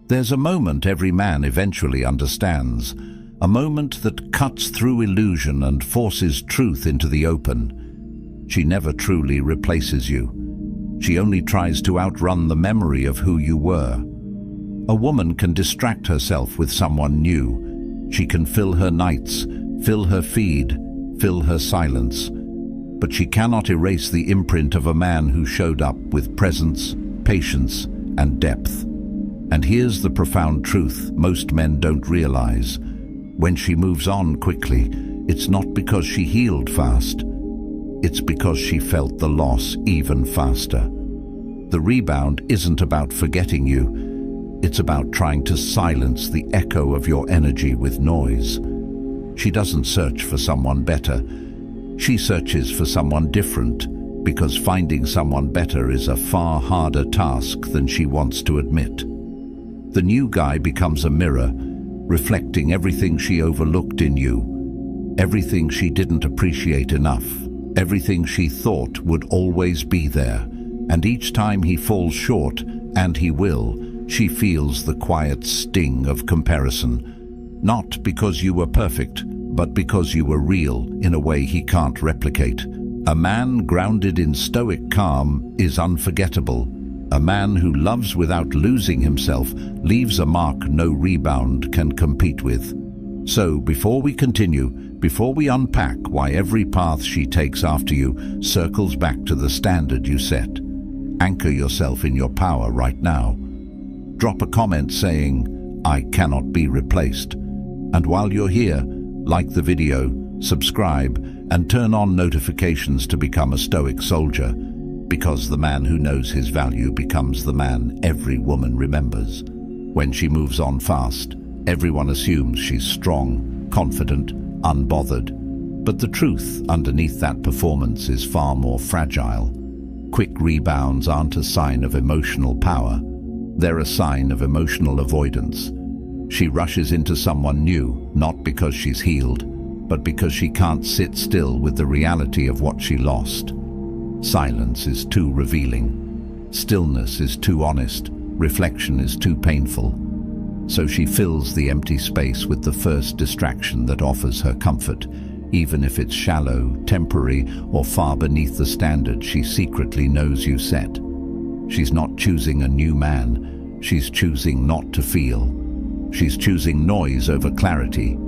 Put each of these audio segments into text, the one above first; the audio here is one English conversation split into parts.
There's a moment every man eventually understands, a moment that cuts through illusion and forces truth into the open. She never truly replaces you. She only tries to outrun the memory of who you were. A woman can distract herself with someone new. She can fill her nights, fill her feed, fill her silence. But she cannot erase the imprint of a man who showed up with presence, patience, and depth. And here's the profound truth most men don't realize. When she moves on quickly, it's not because she healed fast. It's because she felt the loss even faster. The rebound isn't about forgetting you. It's about trying to silence the echo of your energy with noise. She doesn't search for someone better. She searches for someone different, because finding someone better is a far harder task than she wants to admit. The new guy becomes a mirror, reflecting everything she overlooked in you, everything she didn't appreciate enough, everything she thought would always be there. And each time he falls short, and he will, she feels the quiet sting of comparison. Not because you were perfect, but because you were real in a way he can't replicate. A man grounded in stoic calm is unforgettable. A man who loves without losing himself leaves a mark no rebound can compete with. So, before we continue, before we unpack why every path she takes after you circles back to the standard you set, anchor yourself in your power right now. Drop a comment saying, "I cannot be replaced." And while you're here, like the video, subscribe, and turn on notifications to become a Stoic soldier, because the man who knows his value becomes the man every woman remembers. When she moves on fast, everyone assumes she's strong, confident, unbothered. But the truth underneath that performance is far more fragile. Quick rebounds aren't a sign of emotional power. They're a sign of emotional avoidance. She rushes into someone new, not because she's healed, but because she can't sit still with the reality of what she lost. Silence is too revealing. Stillness is too honest. Reflection is too painful. So she fills the empty space with the first distraction that offers her comfort, even if it's shallow, temporary, or far beneath the standard she secretly knows you set. She's not choosing a new man. She's choosing not to feel. She's choosing noise over clarity.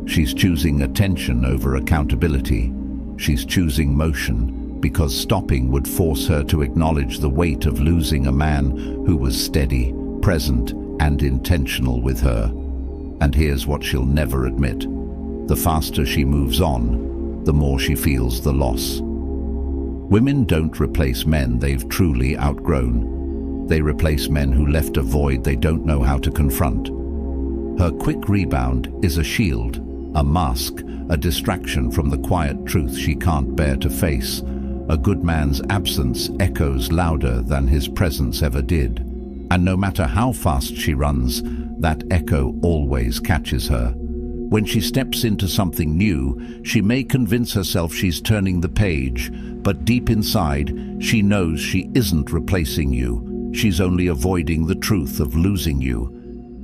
She's choosing attention over accountability. She's choosing motion because stopping would force her to acknowledge the weight of losing a man who was steady, present, and intentional with her. And here's what she'll never admit. The faster she moves on, the more she feels the loss. Women don't replace men they've truly outgrown. They replace men who left a void they don't know how to confront. Her quick rebound is a shield, a mask, a distraction from the quiet truth she can't bear to face. A good man's absence echoes louder than his presence ever did. And no matter how fast she runs, that echo always catches her. When she steps into something new, she may convince herself she's turning the page, but deep inside, she knows she isn't replacing you. She's only avoiding the truth of losing you.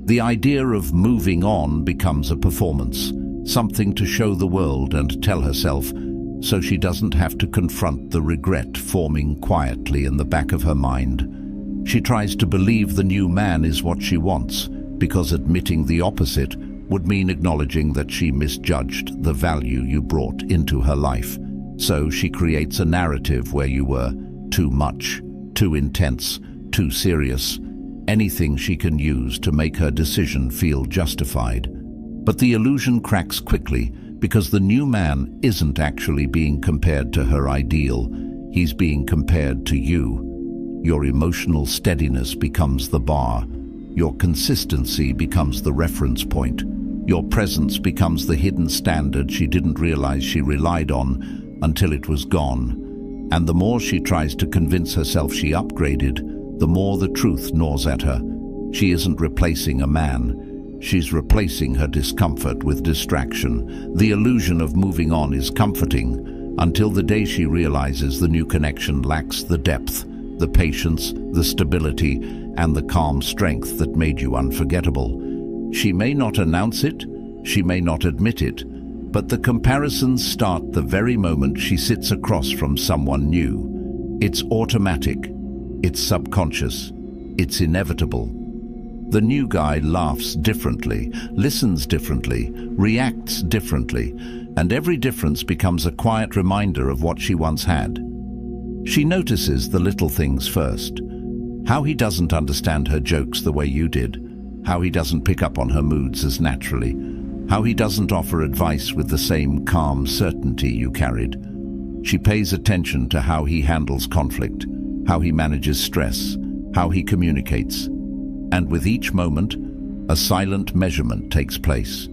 The idea of moving on becomes a performance, something to show the world and tell herself, so she doesn't have to confront the regret forming quietly in the back of her mind. She tries to believe the new man is what she wants, because admitting the opposite would mean acknowledging that she misjudged the value you brought into her life. So she creates a narrative where you were too much, too intense, too serious, anything she can use to make her decision feel justified. But the illusion cracks quickly because the new man isn't actually being compared to her ideal. He's being compared to you. Your emotional steadiness becomes the bar. Your consistency becomes the reference point. Your presence becomes the hidden standard she didn't realize she relied on until it was gone. And the more she tries to convince herself she upgraded, the more the truth gnaws at her. She isn't replacing a man. She's replacing her discomfort with distraction. The illusion of moving on is comforting until the day she realizes the new connection lacks the depth, the patience, the stability, and the calm strength that made you unforgettable. She may not announce it, she may not admit it, but the comparisons start the very moment she sits across from someone new. It's automatic, it's subconscious, it's inevitable. The new guy laughs differently, listens differently, reacts differently, and every difference becomes a quiet reminder of what she once had. She notices the little things first. How he doesn't understand her jokes the way you did, how he doesn't pick up on her moods as naturally, how he doesn't offer advice with the same calm certainty you carried. She pays attention to how he handles conflict, how he manages stress, how he communicates. And with each moment, a silent measurement takes place.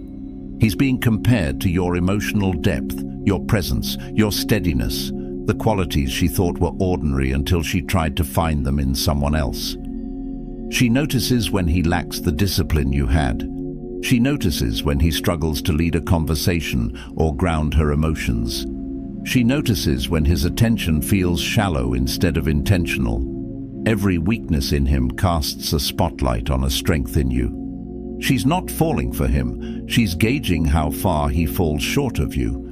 He's being compared to your emotional depth, your presence, your steadiness, the qualities she thought were ordinary until she tried to find them in someone else. She notices when he lacks the discipline you had. She notices when he struggles to lead a conversation or ground her emotions. She notices when his attention feels shallow instead of intentional. Every weakness in him casts a spotlight on a strength in you. She's not falling for him, she's gauging how far he falls short of you.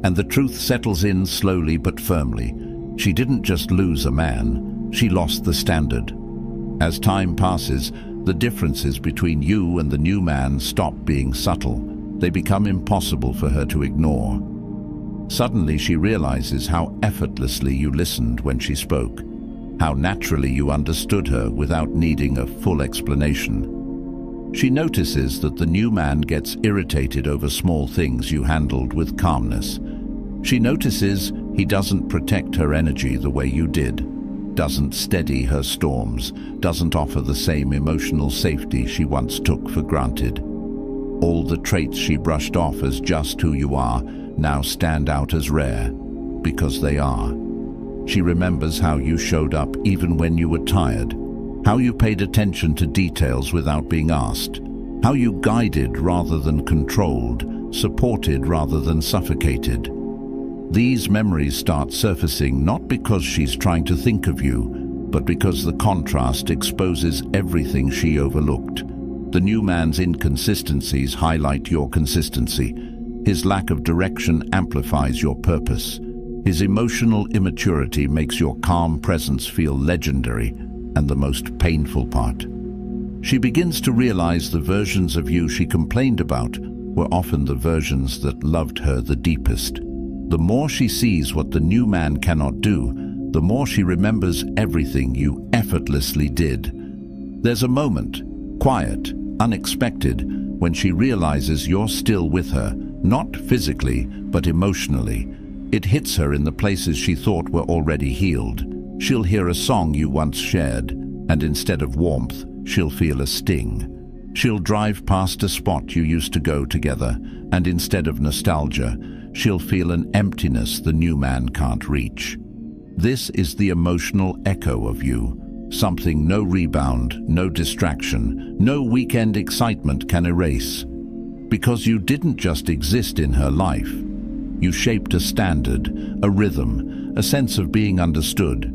And the truth settles in slowly but firmly. She didn't just lose a man, she lost the standard. As time passes, the differences between you and the new man stop being subtle. They become impossible for her to ignore. Suddenly she realizes how effortlessly you listened when she spoke, how naturally you understood her without needing a full explanation. She notices that the new man gets irritated over small things you handled with calmness. She notices he doesn't protect her energy the way you did, doesn't steady her storms, doesn't offer the same emotional safety she once took for granted. All the traits she brushed off as just who you are now stand out as rare, because they are. She remembers how you showed up even when you were tired, how you paid attention to details without being asked, how you guided rather than controlled, supported rather than suffocated. These memories start surfacing not because she's trying to think of you, but because the contrast exposes everything she overlooked. The new man's inconsistencies highlight your consistency. His lack of direction amplifies your purpose. His emotional immaturity makes your calm presence feel legendary, and the most painful part. She begins to realize the versions of you she complained about were often the versions that loved her the deepest. The more she sees what the new man cannot do, the more she remembers everything you effortlessly did. There's a moment, quiet, unexpected, when she realizes you're still with her, not physically, but emotionally. It hits her in the places she thought were already healed. She'll hear a song you once shared, and instead of warmth, she'll feel a sting. She'll drive past a spot you used to go together, and instead of nostalgia, she'll feel an emptiness the new man can't reach. This is the emotional echo of you, something no rebound, no distraction, no weekend excitement can erase. Because you didn't just exist in her life, you shaped a standard, a rhythm, a sense of being understood.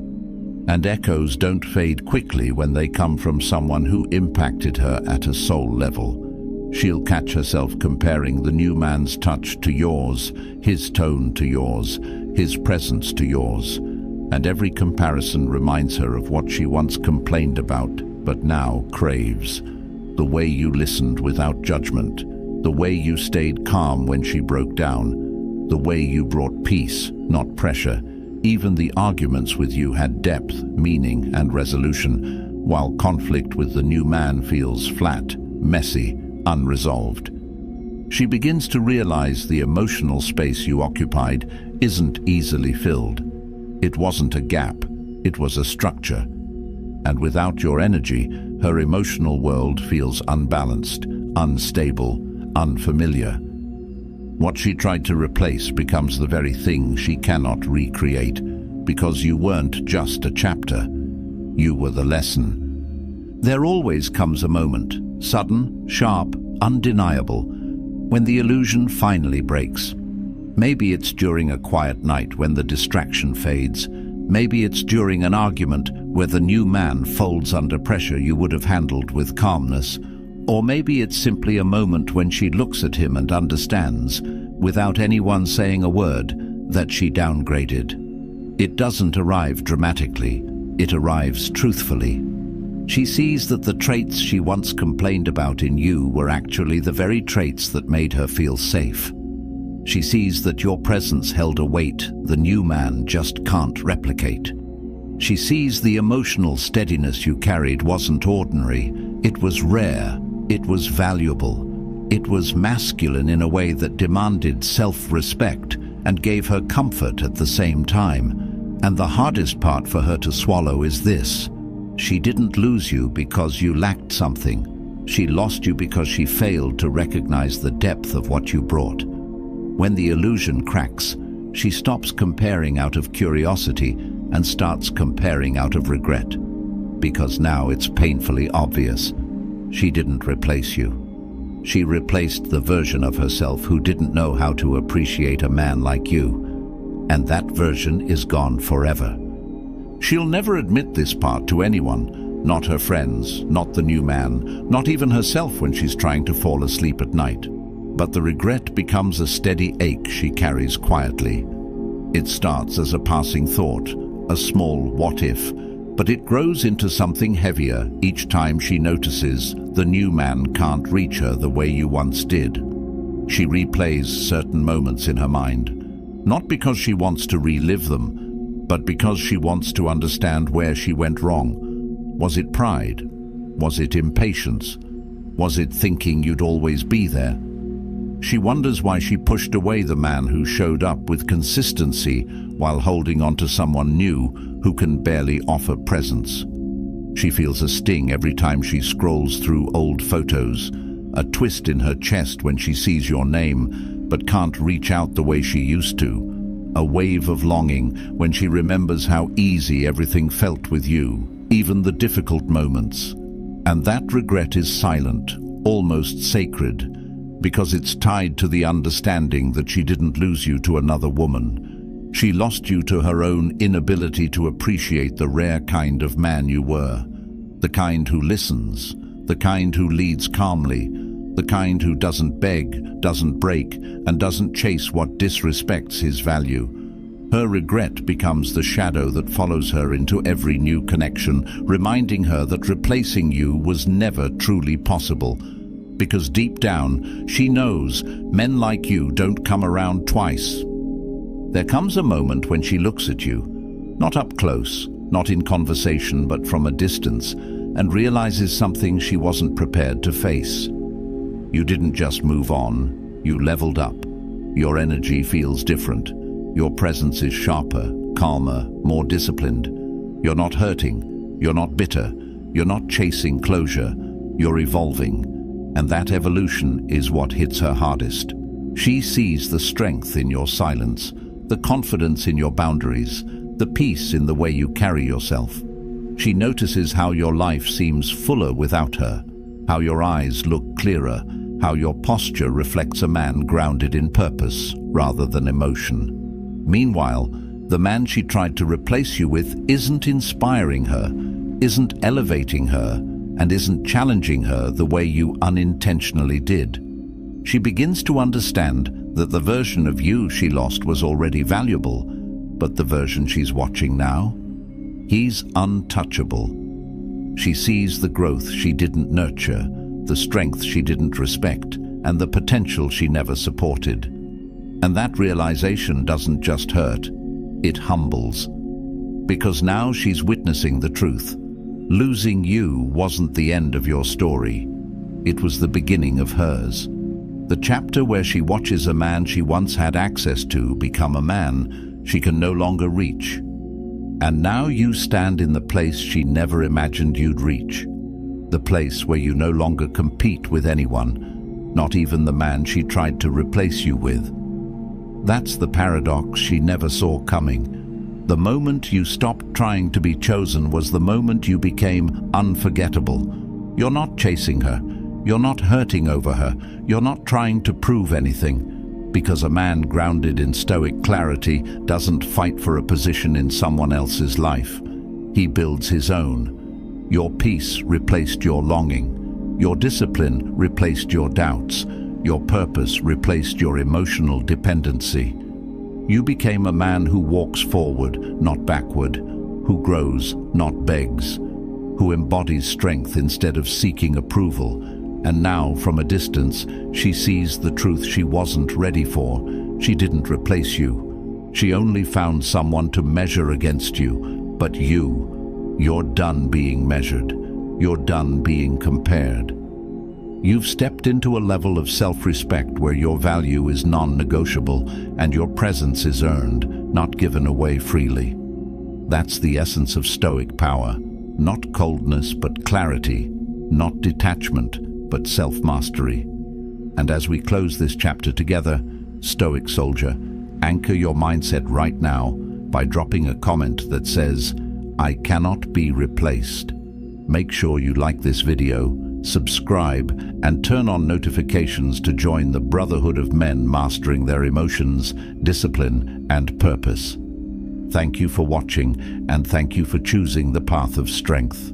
And echoes don't fade quickly when they come from someone who impacted her at a soul level. She'll catch herself comparing the new man's touch to yours, his tone to yours, his presence to yours. And every comparison reminds her of what she once complained about, but now craves. The way you listened without judgment, the way you stayed calm when she broke down, the way you brought peace, not pressure. Even the arguments with you had depth, meaning, and resolution, while conflict with the new man feels flat, messy, unresolved. She begins to realize the emotional space you occupied isn't easily filled. It wasn't a gap, it was a structure. And without your energy, her emotional world feels unbalanced, unstable, unfamiliar. What she tried to replace becomes the very thing she cannot recreate, because you weren't just a chapter, you were the lesson. There always comes a moment, sudden, sharp, undeniable, when the illusion finally breaks. Maybe it's during a quiet night when the distraction fades. Maybe it's during an argument where the new man folds under pressure you would have handled with calmness. Or maybe it's simply a moment when she looks at him and understands, without anyone saying a word, that she downgraded. It doesn't arrive dramatically, it arrives truthfully. She sees that the traits she once complained about in you were actually the very traits that made her feel safe. She sees that your presence held a weight the new man just can't replicate. She sees the emotional steadiness you carried wasn't ordinary, it was rare, it was valuable. It was masculine in a way that demanded self-respect and gave her comfort at the same time. And the hardest part for her to swallow is this: she didn't lose you because you lacked something. She lost you because she failed to recognize the depth of what you brought. When the illusion cracks, she stops comparing out of curiosity and starts comparing out of regret. Because now it's painfully obvious. She didn't replace you. She replaced the version of herself who didn't know how to appreciate a man like you. And that version is gone forever. She'll never admit this part to anyone, not her friends, not the new man, not even herself when she's trying to fall asleep at night. But the regret becomes a steady ache she carries quietly. It starts as a passing thought, a small what if, but it grows into something heavier each time she notices the new man can't reach her the way you once did. She replays certain moments in her mind, not because she wants to relive them, but because she wants to understand where she went wrong. Was it pride? Was it impatience? Was it thinking you'd always be there? She wonders why she pushed away the man who showed up with consistency while holding on to someone new who can barely offer presence. She feels a sting every time she scrolls through old photos, a twist in her chest when she sees your name but can't reach out the way she used to, a wave of longing when she remembers how easy everything felt with you, even the difficult moments. And that regret is silent, almost sacred, because it's tied to the understanding that she didn't lose you to another woman. She lost you to her own inability to appreciate the rare kind of man you were, the kind who listens, the kind who leads calmly, the kind who doesn't beg, doesn't break, and doesn't chase what disrespects his value. Her regret becomes the shadow that follows her into every new connection, reminding her that replacing you was never truly possible. Because deep down, she knows men like you don't come around twice. There comes a moment when she looks at you, not up close, not in conversation, but from a distance, and realizes something she wasn't prepared to face. You didn't just move on, you leveled up. Your energy feels different. Your presence is sharper, calmer, more disciplined. You're not hurting, you're not bitter, you're not chasing closure, you're evolving. And that evolution is what hits her hardest. She sees the strength in your silence, the confidence in your boundaries, the peace in the way you carry yourself. She notices how your life seems fuller without her, how your eyes look clearer, how your posture reflects a man grounded in purpose rather than emotion. Meanwhile, the man she tried to replace you with isn't inspiring her, isn't elevating her, and isn't challenging her the way you unintentionally did. She begins to understand that the version of you she lost was already valuable, but the version she's watching now? He's untouchable. She sees the growth she didn't nurture, the strength she didn't respect, and the potential she never supported. And that realization doesn't just hurt, it humbles. Because now she's witnessing the truth. Losing you wasn't the end of your story. It was the beginning of hers. The chapter where she watches a man she once had access to become a man she can no longer reach. And now you stand in the place she never imagined you'd reach. The place where you no longer compete with anyone, not even the man she tried to replace you with. That's the paradox she never saw coming. The moment you stopped trying to be chosen was the moment you became unforgettable. You're not chasing her. You're not hurting over her. You're not trying to prove anything. Because a man grounded in Stoic clarity doesn't fight for a position in someone else's life. He builds his own. Your peace replaced your longing. Your discipline replaced your doubts. Your purpose replaced your emotional dependency. You became a man who walks forward, not backward, who grows, not begs, who embodies strength instead of seeking approval. And now, from a distance, she sees the truth she wasn't ready for. She didn't replace you. She only found someone to measure against you. But you're done being measured. You're done being compared. You've stepped into a level of self-respect where your value is non-negotiable and your presence is earned, not given away freely. That's the essence of Stoic power. Not coldness, but clarity. Not detachment, but self-mastery. And as we close this chapter together, Stoic soldier, anchor your mindset right now by dropping a comment that says, "I cannot be replaced." Make sure you like this video, subscribe, and turn on notifications to join the brotherhood of men mastering their emotions, discipline, and purpose. Thank you for watching, and thank you for choosing the path of strength.